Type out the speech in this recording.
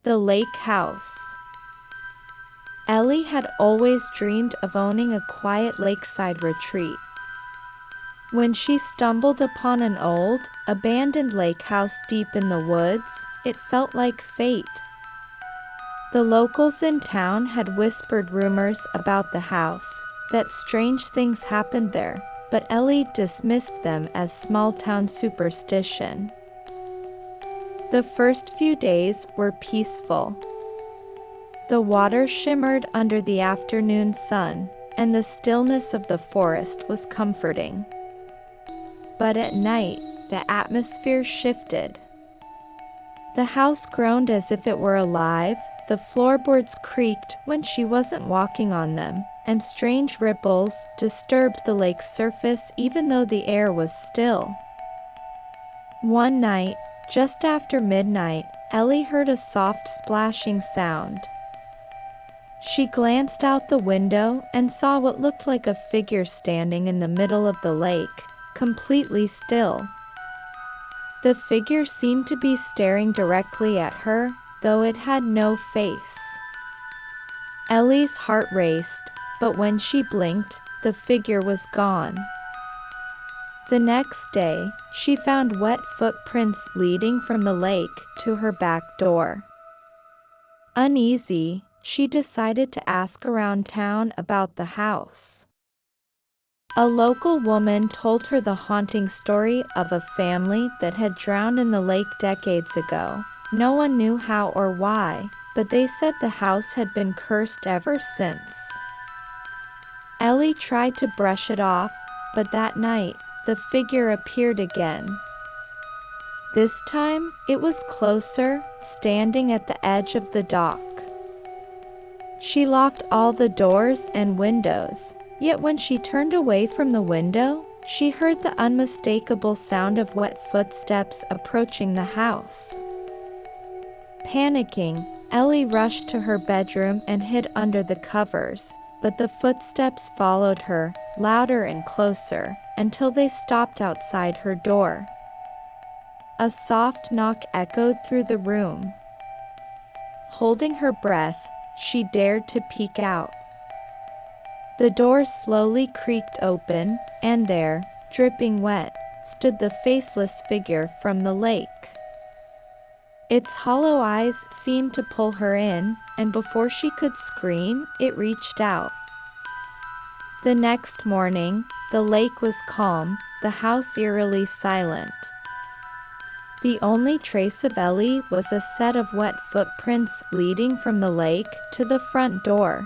The lake house. Ellie had always dreamed of owning a quiet lakeside retreat. When she stumbled upon an old, abandoned lake house deep in the woods, it felt like fate. The locals in town had whispered rumors about the house, that strange things happened there, but Ellie dismissed them as small-town superstition. The first few days were peaceful. The water shimmered under the afternoon sun, and the stillness of the forest was comforting. But at night, the atmosphere shifted. The house groaned as if it were alive, the floorboards creaked when she wasn't walking on them, and strange ripples disturbed the lake's surface even though the air was still. One night, just after midnight, Ellie heard a soft splashing sound. She glanced out the window and saw what looked like a figure standing in the middle of the lake, completely still. The figure seemed to be staring directly at her, though it had no face. Ellie's heart raced, but when she blinked, the figure was gone. The next day, she found wet footprints leading from the lake to her back door. Uneasy, she decided to ask around town about the house. A local woman told her the haunting story of a family that had drowned in the lake decades ago. No one knew how or why, but they said the house had been cursed ever since. Ellie tried to brush it off, but that night, the figure appeared again. This time, it was closer, standing at the edge of the dock. She locked all the doors and windows, yet when she turned away from the window, she heard the unmistakable sound of wet footsteps approaching the house. Panicking, Ellie rushed to her bedroom and hid under the covers, but the footsteps followed her, louder and closer, until they stopped outside her door. A soft knock echoed through the room. Holding her breath, she dared to peek out. The door slowly creaked open, and there, dripping wet, stood the faceless figure from the lake. Its hollow eyes seemed to pull her in, and before she could scream, it reached out. The next morning, the lake was calm, the house eerily silent. The only trace of Ellie was a set of wet footprints leading from the lake to the front door,